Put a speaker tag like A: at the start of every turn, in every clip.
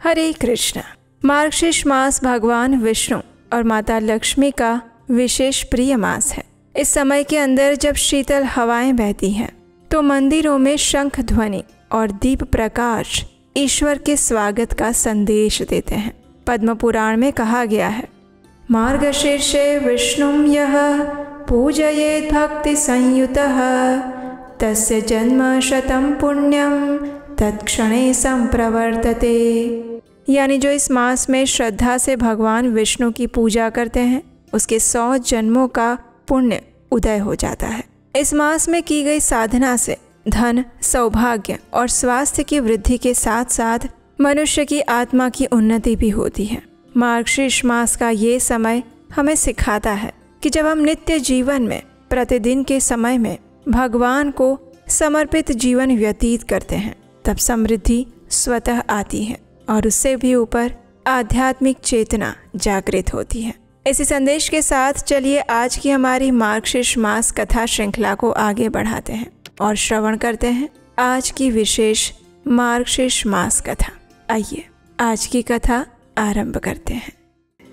A: हरे कृष्ण। मार्गशीर्ष मास भगवान विष्णु और माता लक्ष्मी का विशेष प्रिय मास है। इस समय के अंदर जब शीतल हवाएं बहती हैं तो मंदिरों में शंख ध्वनि और दीप प्रकाश ईश्वर के स्वागत का संदेश देते हैं। पद्म पुराण में कहा गया है, मार्गशीर्षे विष्णुं यः पूजयेत् भक्ति संयुतः तस्य जन्म शतं पुण्यं तत्क्षणे संप्रवर्तते। यानी जो इस मास में श्रद्धा से भगवान विष्णु की पूजा करते हैं उसके 100 जन्मों का पुण्य उदय हो जाता है। इस मास में की गई साधना से धन, सौभाग्य और स्वास्थ्य की वृद्धि के साथ साथ मनुष्य की आत्मा की उन्नति भी होती है। मार्गशीर्ष मास का ये समय हमें सिखाता है कि जब हम नित्य जीवन में प्रतिदिन के समय में भगवान को समर्पित जीवन व्यतीत करते हैं तब समृद्धि स्वतः आती है और उससे भी ऊपर आध्यात्मिक चेतना जागृत होती है। इसी संदेश के साथ चलिए आज की हमारी मार्गशीर्ष मास कथा श्रृंखला को आगे बढ़ाते हैं और श्रवण करते हैं आज की विशेष मार्गशीर्ष मास कथा। आइए आज की कथा आरंभ करते हैं।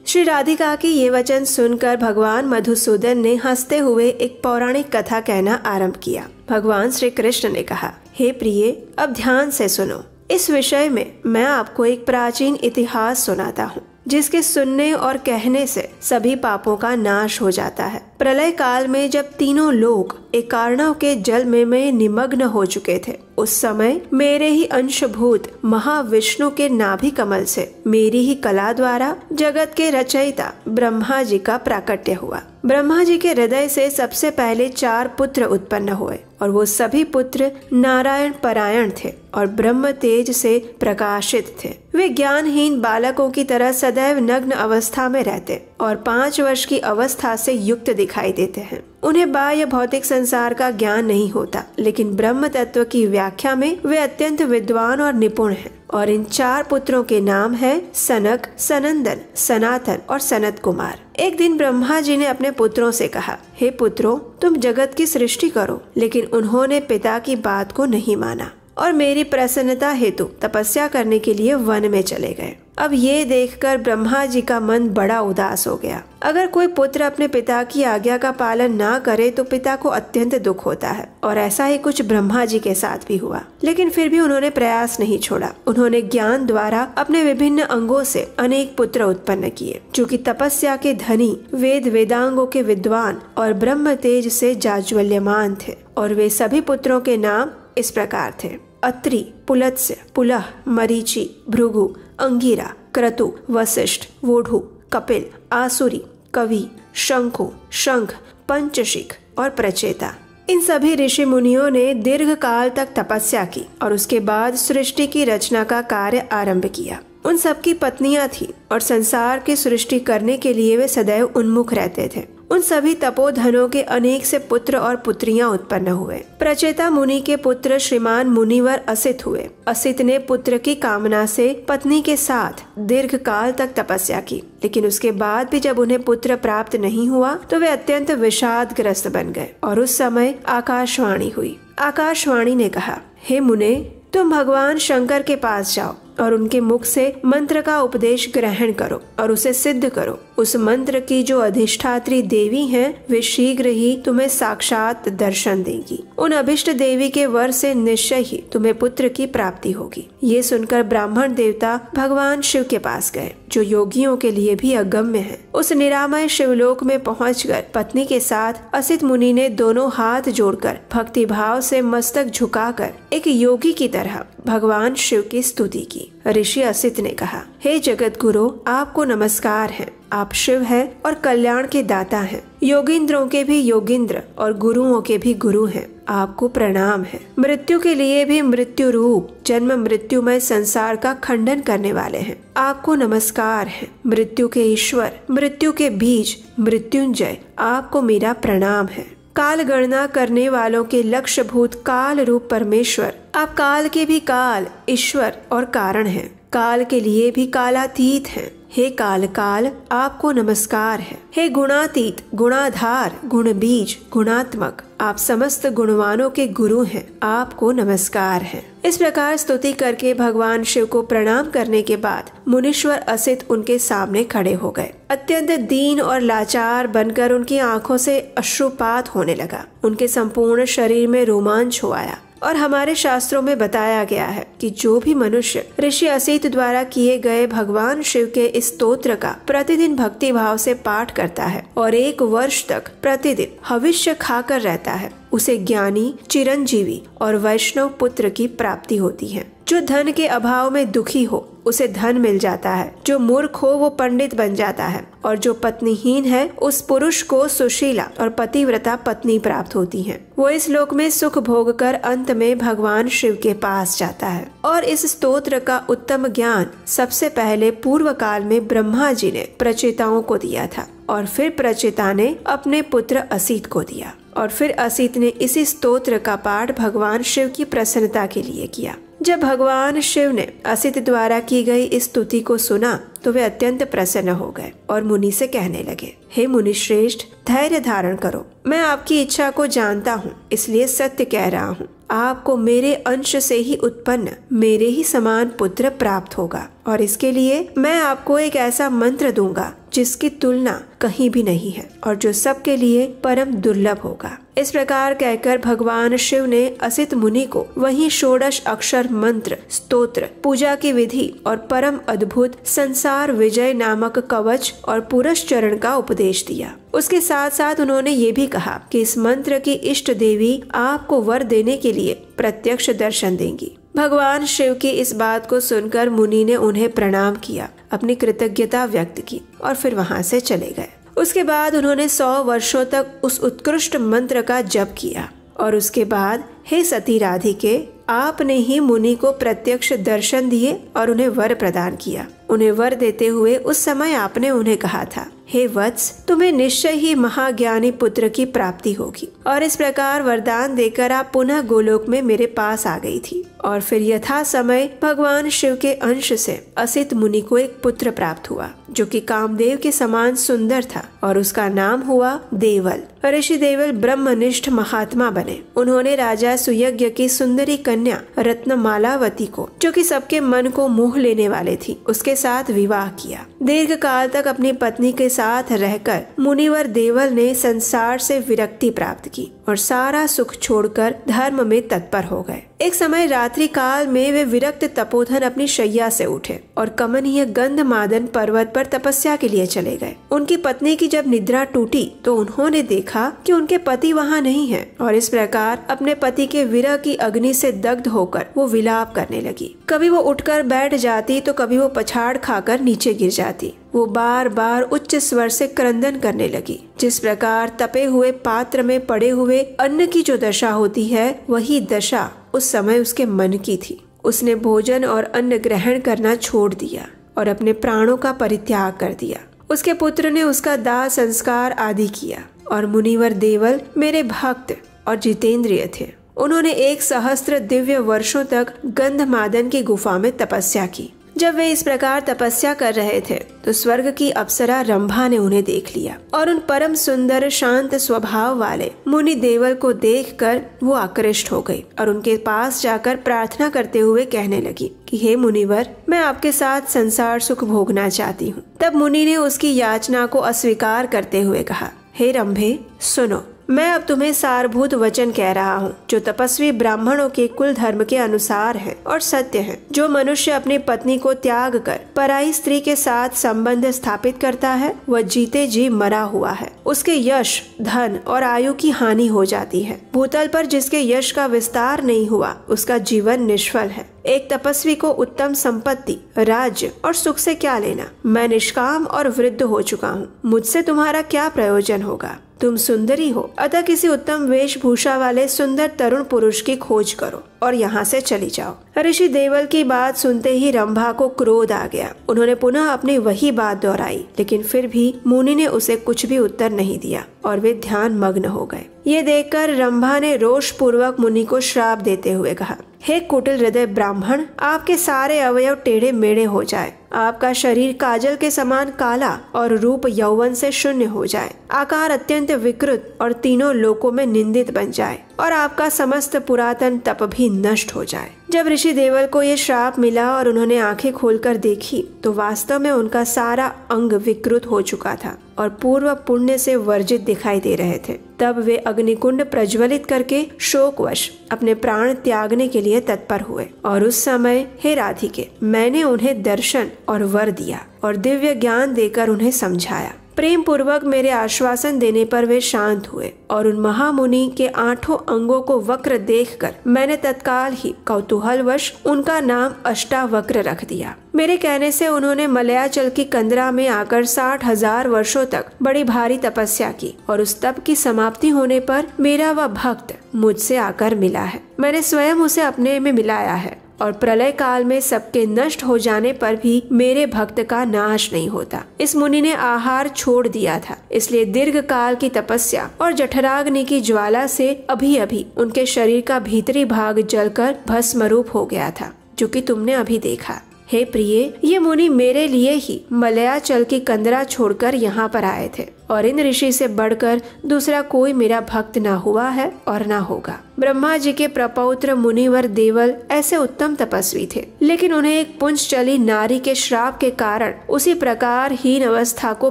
B: श्री राधिका की ये वचन सुनकर भगवान मधुसूदन ने हंसते हुए एक पौराणिक कथा कहना आरंभ किया। भगवान श्री कृष्ण ने कहा, हे प्रिय, अब ध्यान से सुनो। इस विषय में मैं आपको एक प्राचीन इतिहास सुनाता हूँ जिसके सुनने और कहने से सभी पापों का नाश हो जाता है। प्रलय काल में जब तीनों लोग एकार्णव के जल में निमग्न हो चुके थे, उस समय मेरे ही अंशभूत महाविष्णु के नाभि कमल से मेरी ही कला द्वारा जगत के रचयिता ब्रह्मा जी का प्राकट्य हुआ। ब्रह्मा जी के हृदय से सबसे पहले 4 पुत्र उत्पन्न हुए और वो सभी पुत्र नारायण परायण थे और ब्रह्म तेज से प्रकाशित थे। वे ज्ञानहीन बालकों की तरह सदैव नग्न अवस्था में रहते और 5 वर्ष की अवस्था से युक्त दिखाई देते हैं। उन्हें बाह्य भौतिक संसार का ज्ञान नहीं होता, लेकिन ब्रह्म तत्व की व्याख्या में वे अत्यंत विद्वान और निपुण हैं। और इन 4 पुत्रों के नाम है सनक, सनंदन, सनातन और सनत कुमार। एक दिन ब्रह्मा जी ने अपने पुत्रों से कहा, हे पुत्रों, तुम जगत की सृष्टि करो। लेकिन उन्होंने पिता की बात को नहीं माना और मेरी प्रसन्नता हेतु तपस्या करने के लिए वन में चले गए। अब ये देखकर ब्रह्मा जी का मन बड़ा उदास हो गया। अगर कोई पुत्र अपने पिता की आज्ञा का पालन ना करे तो पिता को अत्यंत दुख होता है और ऐसा ही कुछ ब्रह्मा जी के साथ भी हुआ। लेकिन फिर भी उन्होंने प्रयास नहीं छोड़ा। उन्होंने ज्ञान द्वारा अपने विभिन्न अंगों से अनेक पुत्र उत्पन्न किए जो कि तपस्या के धनी, वेद वेदांगों के विद्वान और ब्रह्म तेज से जाज्वल्यमान थे। और वे सभी पुत्रों के नाम इस प्रकार थे, अत्रि, पुलत्स्य, पुलह, मरीचि, भृगु, अंगिरा, क्रतु, वशिष्ठ, वोढु, कपिल, आसुरी, कवि, शंखु, शंख, पंचशिख और प्रचेता। इन सभी ऋषि मुनियों ने दीर्घ काल तक तपस्या की और उसके बाद सृष्टि की रचना का कार्य आरंभ किया। उन सबकी पत्नियां थी और संसार की सृष्टि करने के लिए वे सदैव उन्मुख रहते थे। उन सभी तपोधनों के अनेक से पुत्र और पुत्रियां उत्पन्न हुए। प्रचेता मुनि के पुत्र श्रीमान मुनिवर असित हुए। असित ने पुत्र की कामना से पत्नी के साथ दीर्घ काल तक तपस्या की, लेकिन उसके बाद भी जब उन्हें पुत्र प्राप्त नहीं हुआ तो वे अत्यंत विषादग्रस्त बन गए। और उस समय आकाशवाणी हुई। आकाशवाणी ने कहा, हे मुने, तुम भगवान शंकर के पास जाओ और उनके मुख से मंत्र का उपदेश ग्रहण करो और उसे सिद्ध करो। उस मंत्र की जो अधिष्ठात्री देवी हैं, वे शीघ्र ही तुम्हें साक्षात दर्शन देगी। उन अभिष्ट देवी के वर से निश्चय ही तुम्हें पुत्र की प्राप्ति होगी। ये सुनकर ब्राह्मण देवता भगवान शिव के पास गए, जो योगियों के लिए भी अगम्य है। उस निरामय शिवलोक में पहुंचकर पत्नी के साथ असित मुनि ने दोनों हाथ जोड़कर भक्ति भाव से मस्तक झुकाकर एक योगी की तरह भगवान शिव की स्तुति की। ऋषि असित ने कहा, हे जगत गुरु, आपको नमस्कार है। आप शिव हैं और कल्याण के दाता हैं। योगिंद्रों के भी योगिंद्र और गुरुओं के भी गुरु हैं। आपको प्रणाम है। मृत्यु के लिए भी मृत्यु रूप जन्म मृत्युमय संसार का खंडन करने वाले हैं। आपको नमस्कार है। मृत्यु के ईश्वर, मृत्यु के बीज, मृत्युंजय, आपको मेरा प्रणाम है। काल गणना करने वालों के लक्ष्यभूत काल रूप परमेश्वर, आप काल के भी काल, ईश्वर और कारण हैं। काल के लिए भी कालातीत हैं। हे काल काल आपको नमस्कार है। हे गुणातीत, गुणाधार, गुण बीज, गुणात्मक, आप समस्त गुणवानों के गुरु हैं, आपको नमस्कार है। इस प्रकार स्तुति करके भगवान शिव को प्रणाम करने के बाद मुनीश्वर असित उनके सामने खड़े हो गए। अत्यंत दीन और लाचार बनकर उनकी आंखों से अश्रुपात होने लगा। उनके संपूर्ण शरीर में रोमांच हो आया। और हमारे शास्त्रों में बताया गया है कि जो भी मनुष्य ऋषि असित द्वारा किए गए भगवान शिव के इस स्तोत्र का प्रतिदिन भक्ति भाव से पाठ करता है और 1 वर्ष तक प्रतिदिन हविष्य खाकर रहता है, उसे ज्ञानी, चिरंजीवी और वैष्णव पुत्र की प्राप्ति होती है। जो धन के अभाव में दुखी हो उसे धन मिल जाता है, जो मूर्ख हो वो पंडित बन जाता है, और जो पत्नीहीन है उस पुरुष को सुशीला और पतिव्रता पत्नी प्राप्त होती है। वो इस लोक में सुख भोग कर अंत में भगवान शिव के पास जाता है। और इस स्तोत्र का उत्तम ज्ञान सबसे पहले पूर्व काल में ब्रह्मा जी ने प्रचेताओं को दिया था, और फिर प्रचेता ने अपने पुत्र असित को दिया, और फिर असित ने इसी स्तोत्र का पाठ भगवान शिव की प्रसन्नता के लिए किया। जब भगवान शिव ने असित द्वारा की गई इस स्तुति को सुना तो वे अत्यंत प्रसन्न हो गए और मुनि से कहने लगे, हे मुनि श्रेष्ठ, धैर्य धारण करो। मैं आपकी इच्छा को जानता हूँ, इसलिए सत्य कह रहा हूँ। आपको मेरे अंश से ही उत्पन्न मेरे ही समान पुत्र प्राप्त होगा, और इसके लिए मैं आपको एक ऐसा मंत्र दूंगा जिसकी तुलना कहीं भी नहीं है और जो सबके लिए परम दुर्लभ होगा। इस प्रकार कहकर भगवान शिव ने असित मुनि को वही 16 अक्षर मंत्र, स्तोत्र, पूजा की विधि और परम अद्भुत संसार विजय नामक कवच और पुरस्चरण का उपदेश दिया। उसके साथ साथ उन्होंने ये भी कहा कि इस मंत्र की इष्ट देवी आपको वर देने के लिए प्रत्यक्ष दर्शन देंगी। भगवान शिव की इस बात को सुनकर मुनि ने उन्हें प्रणाम किया, अपनी कृतज्ञता व्यक्त की और फिर वहाँ से चले गए। उसके बाद उन्होंने 100 वर्षों तक उस उत्कृष्ट मंत्र का जप किया, और उसके बाद हे सती राधिके, आपने ही मुनि को प्रत्यक्ष दर्शन दिए और उन्हें वर प्रदान किया। उन्हें वर देते हुए उस समय आपने उन्हें कहा था, हे वत्स, तुम्हें निश्चय ही महाज्ञानी पुत्र की प्राप्ति होगी। और इस प्रकार वरदान देकर आप पुनः गोलोक में मेरे पास आ गई थी। और फिर यथा समय भगवान शिव के अंश से असित मुनि को एक पुत्र प्राप्त हुआ जो कि कामदेव के समान सुंदर था, और उसका नाम हुआ देवल। ऋषि देवल ब्रह्मनिष्ठ महात्मा बने। उन्होंने राजा सुयज्ञ की सुंदरी कन्या रत्नमालावती को, जो कि सबके मन को मोह लेने वाले थी, उसके साथ विवाह किया। दीर्घ काल तक अपनी पत्नी के साथ रहकर मुनिवर देवल ने संसार से विरक्ति प्राप्त की और सारा सुख छोड़कर धर्म में तत्पर हो गए। एक समय रात्रि काल में वे विरक्त तपोधन अपनी शैया से उठे और कमनीय गंधमादन पर्वत पर तपस्या के लिए चले गए। उनकी पत्नी की जब निद्रा टूटी तो उन्होंने देखा कि उनके पति वहाँ नहीं है, और इस प्रकार अपने पति के विरह की अग्नि से दग्ध होकर वो विलाप करने लगी। कभी वो उठकर बैठ जाती तो कभी वो पछाड़ खाकर नीचे गिर जाती। वो बार बार उच्च स्वर से क्रंदन करने लगी। जिस प्रकार तपे हुए पात्र में पड़े हुए अन्न की जो दशा होती है, वही दशा उस समय उसके मन की थी। उसने भोजन और अन्न ग्रहण करना छोड़ दिया और अपने प्राणों का परित्याग कर दिया। उसके पुत्र ने उसका दाह संस्कार आदि किया, और मुनिवर देवल मेरे भक्त और जितेंद्रिय थे। उन्होंने 1 सहस्त्र दिव्य वर्षों तक गंधमादन की गुफा में तपस्या की। जब वे इस प्रकार तपस्या कर रहे थे तो स्वर्ग की अप्सरा रंभा ने उन्हें देख लिया, और उन परम सुंदर शांत स्वभाव वाले मुनि देवल को देखकर वो आकृष्ट हो गई और उनके पास जाकर प्रार्थना करते हुए कहने लगी कि हे मुनिवर, मैं आपके साथ संसार सुख भोगना चाहती हूँ। तब मुनि ने उसकी याचना को अस्वीकार करते हुए कहा, हे रंभे, सुनो, मैं अब तुम्हें सारभूत वचन कह रहा हूँ जो तपस्वी ब्राह्मणों के कुल धर्म के अनुसार है और सत्य है। जो मनुष्य अपनी पत्नी को त्याग कर पराई स्त्री के साथ संबंध स्थापित करता है, वह जीते जी मरा हुआ है। उसके यश, धन और आयु की हानि हो जाती है। भूतल पर जिसके यश का विस्तार नहीं हुआ, उसका जीवन निष्फल है। एक तपस्वी को उत्तम संपत्ति, राज्य और सुख से क्या लेना? मैं निष्काम और वृद्ध हो चुका हूँ। मुझसे तुम्हारा क्या प्रयोजन होगा? तुम सुंदरी हो, अतः किसी उत्तम वेशभूषा वाले सुंदर तरुण पुरुष की खोज करो और यहाँ से चली जाओ। ऋषि देवल की बात सुनते ही रंभा को क्रोध आ गया। उन्होंने पुनः अपनी वही बात दोहराई, लेकिन फिर भी मुनि ने उसे कुछ भी उत्तर नहीं दिया और वे ध्यान मग्न हो गए। ये देखकर रंभा ने रोष पूर्वक मुनि को श्राप देते हुए कहा, हे कुटिल हृदय ब्राह्मण, आपके सारे अवयव टेढ़े मेढ़े हो जाए। आपका शरीर काजल के समान काला और रूप यौवन से शून्य हो जाए, आकार अत्यंत विकृत और तीनों लोकों में निंदित बन जाए और आपका समस्त पुरातन तप भी नष्ट हो जाए। जब ऋषि देवल को ये श्राप मिला और उन्होंने आंखें खोलकर देखी तो वास्तव में उनका सारा अंग विकृत हो चुका था और पूर्व पुण्य से वर्जित दिखाई दे रहे थे। तब वे अग्निकुंड प्रज्वलित करके शोकवश अपने प्राण त्यागने के लिए तत्पर हुए और उस समय हे राधिके, मैंने उन्हें दर्शन और वर दिया और दिव्य ज्ञान देकर उन्हें समझाया। प्रेम पूर्वक मेरे आश्वासन देने पर वे शांत हुए और उन महामुनि के 8 अंगों को वक्र देखकर मैंने तत्काल ही कौतूहलवश उनका नाम अष्टावक्र रख दिया। मेरे कहने से उन्होंने मलयाचल की कंदरा में आकर 60,000 वर्षों तक बड़ी भारी तपस्या की और उस तप की समाप्ति होने पर मेरा वह भक्त मुझसे आकर मिला है। मैंने स्वयं उसे अपने में मिलाया है और प्रलय काल में सबके नष्ट हो जाने पर भी मेरे भक्त का नाश नहीं होता। इस मुनि ने आहार छोड़ दिया था, इसलिए दीर्घ काल की तपस्या और जठराग्नि की ज्वाला से अभी अभी उनके शरीर का भीतरी भाग जलकर भस्मरूप हो गया था, जो कि तुमने अभी देखा। हे प्रिय, ये मुनि मेरे लिए ही मलयाचल की कंदरा छोड़कर यहाँ पर आए थे और इन ऋषि से बढ़कर दूसरा कोई मेरा भक्त ना हुआ है और ना होगा। ब्रह्मा जी के प्रपौत्र मुनिवर देवल ऐसे उत्तम तपस्वी थे, लेकिन उन्हें एक पुंसचली नारी के श्राप के कारण उसी प्रकार हीन अवस्था को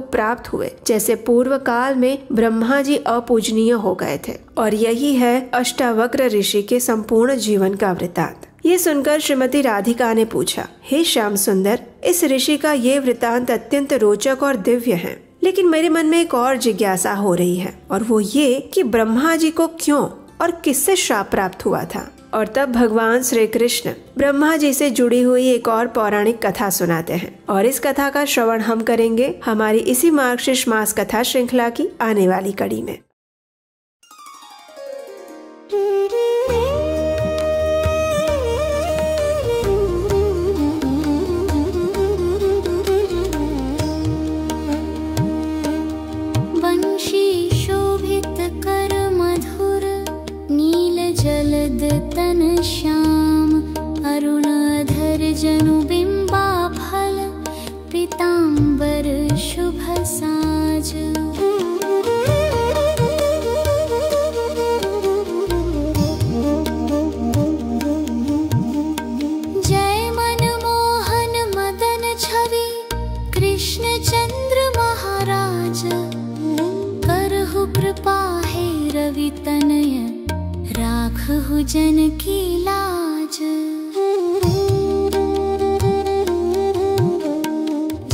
B: प्राप्त हुए जैसे पूर्व काल में ब्रह्मा जी अपूजनीय हो गए थे। और यही है अष्टावक्र ऋषि के संपूर्ण जीवन का वृतांत। ये सुनकर श्रीमती राधिका ने पूछा, हे श्याम सुंदर, इस ऋषि का ये वृतांत अत्यंत रोचक और दिव्य है, लेकिन मेरे मन में एक और जिज्ञासा हो रही है और वो ये कि ब्रह्मा जी को क्यों और किससे श्राप प्राप्त हुआ था। और तब भगवान श्री कृष्ण ब्रह्मा जी से जुड़ी हुई एक और पौराणिक कथा सुनाते हैं और इस कथा का श्रवण हम करेंगे हमारी इसी मार्गशीर्ष मास कथा श्रृंखला की आने वाली कड़ी में।
C: तन श्याम अरुणाधर जनु बिंबा फल पीतांबर शुभ साज। जय मनमोहन मदन छवि कृष्ण चंद्र महाराज, करहु कृपा है रवि तनय राखहु जन की लाज।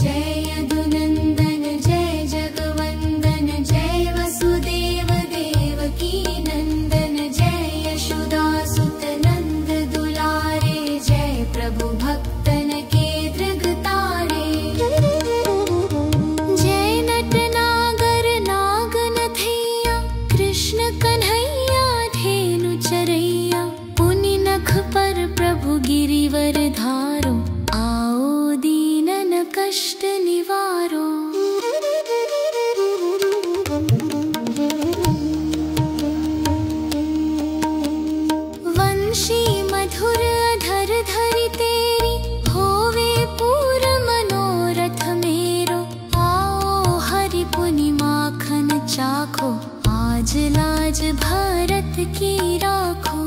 C: जय यदुनंदन जय जगवंदन जय वसुदेव देवकी नंदन जय यशोदा सुत नंद दुलारे, जय प्रभु भक्तन के दृग तारे। जय नट नागर नागन थैया कृष्ण कन्हैया धेनु चरैया, पुनि नख पर प्रभु गिरिवर धारो, आओ दीनन कष्ट निवारो। वंशी मधुर अधर धरि तेरी, होवे पूर मनोरथ मेरो, आओ हरि पुनि माखन चाखो, आज लाज भारत की राखो।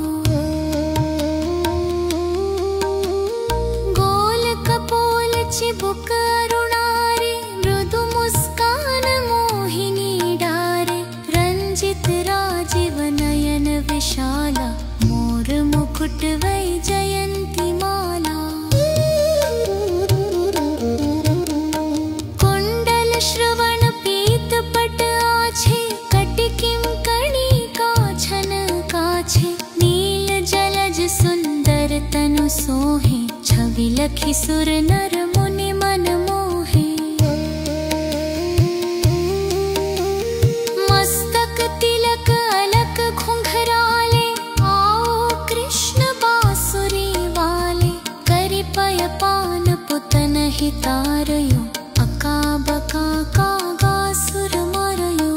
C: गोल कपोल चिबुक अरुणारे, मृदु मुस्कान मोहिनी डारे, रंजित राजीव नयन विशाला, मोर मुकुट वैजयंती माला। कुंडल श्रवण पीत पट आछे, कटिकिम कणिका छन काछे, नील जलज सुंदर तनु सोहे, छवि लखी सुर नर मुनि मन मोहे। मस्तक तिलक अलक घुंघराले, आओ कृष्ण बांसुरी वाले, करि पय पान पुतन हितारयो, अका बका कागा सुर मारयो।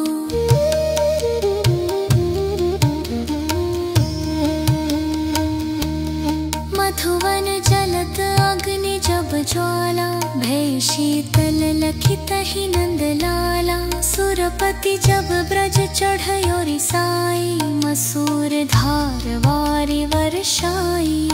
C: मधुवन जलत अग्नि जब ज्वाला, भय शीतल लखितहि नंदलाला। सुरपति जब ब्रज चढ़यो रिसाई, मसूर धार वारि वर्षाई।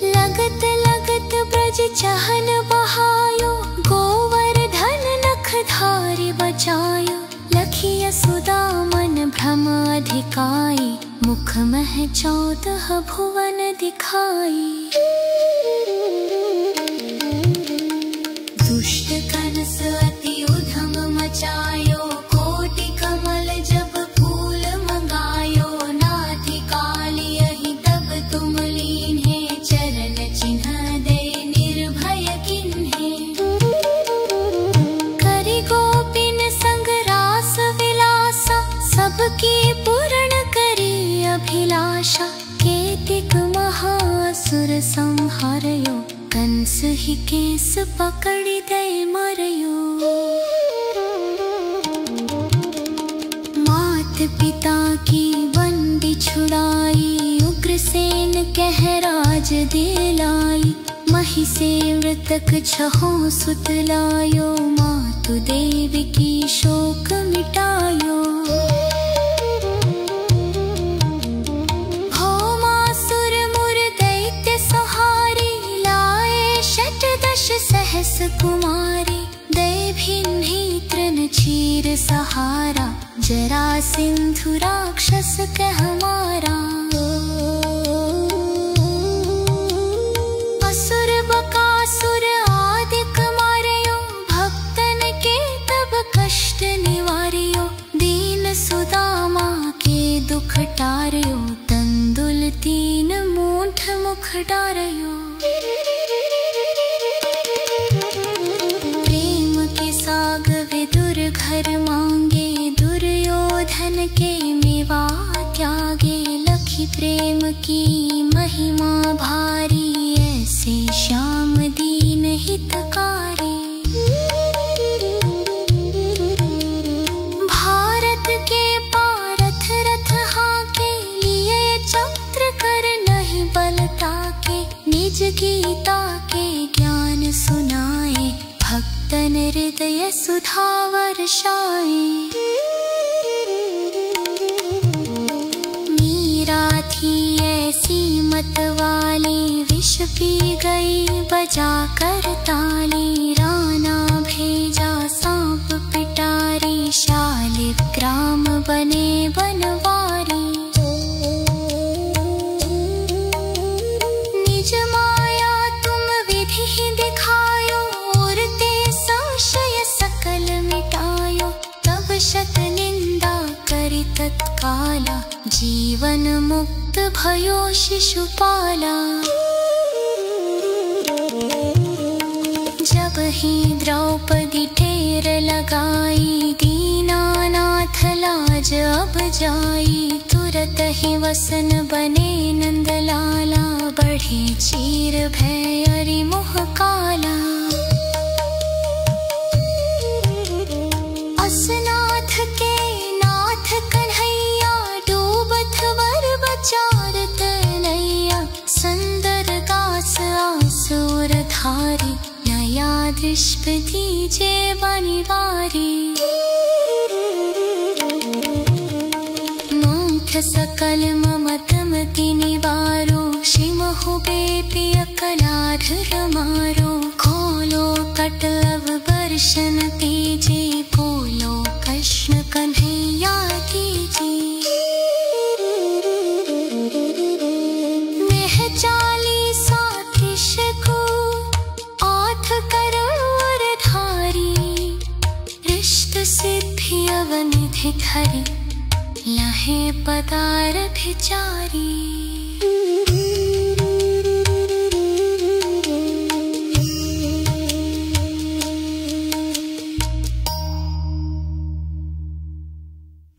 C: लगत लगत ब्रज चहल बहायो, गोवर्धन नख धारि बचायो। लखिय सुदामन भ्रम अधिकाई, मुख मह 14 भुवन दिखाई। दुष्ट कंस अति उधम मचायो, कोटि कमल जब फूल मंगायो। नाथि कालियहि तब तुम लीन्हे, चरण चिन्ह दे निर्भय किन्हे। करि गोपिन संग रास विलासा, सबकी पूर्ण करी अभिलाषा। केतिक महासुर संहारयो, कंस ही केस पकड़ी दे मरयो। मात पिता की बंदी छुड़ाई, उग्रसेन कह राज दिलाई। मही से मृतक 6 सुत लायो, मातु देव की शोक मिटायो। भौमासुर मुर दैत्य सहारी, लाए 8 सहस कुमारी। दय भिन्हि तृण चीर सहारा, जरा सिंधु राक्षस कह मारा। असुर बकासुर आदिक मारयो, भक्तन के तब कष्ट निवार्यो। दीन सुदामा के दुख टार्यो, तंदुल 3 मूठ मुख डारयो। प्रेम के साग विदुर घर मांगे, दुर्योधन के मेवा त्यागे। लखी प्रेम की महिमा भारी, ऐसे श्याम दीन हितकारी। भारत के पारथ रथ हाके, लिए चक्र कर नहीं बलता के। निज गीता के ज्ञान सुनाए, भक्तन हृदय सुधा वर्षाए। मीरा थी ऐसी मत वाली, विष पी गई बजा कर ताली। राना भेजा सांप पिटारी, शालिग्राम बने बनवारी। निज माया तुम विधि ही दिखायो, उरते संशय सकल मिटायो। तब शत निंदा करि तत्काला, जीवन मुक्त भयो शिशुपाला। जब ही द्रौपदी ढेर लगाई, दीनानाथ लाज अब जाई। तुरत ही वसन बने नंदलाला, बढ़े चीर भय अरि मोह काला। असनाथ के नाथ कन्हैया, डूबत वर बचारत नैया। संदर दास आसुर धारी, नया दृष्टि दीजे बनिवारी। मूठ सकल ममत मति निवारो, शिमहु बेपि अकलाधर मारो। खोलो कटव वर्षन तेजे, बोलो कृष्ण कन्हैया कीजे। नेह 40 को 8 करोड़ धारी। रिष्ट सिद्धि अवनिधि धरी, लहे पदार भिचारी।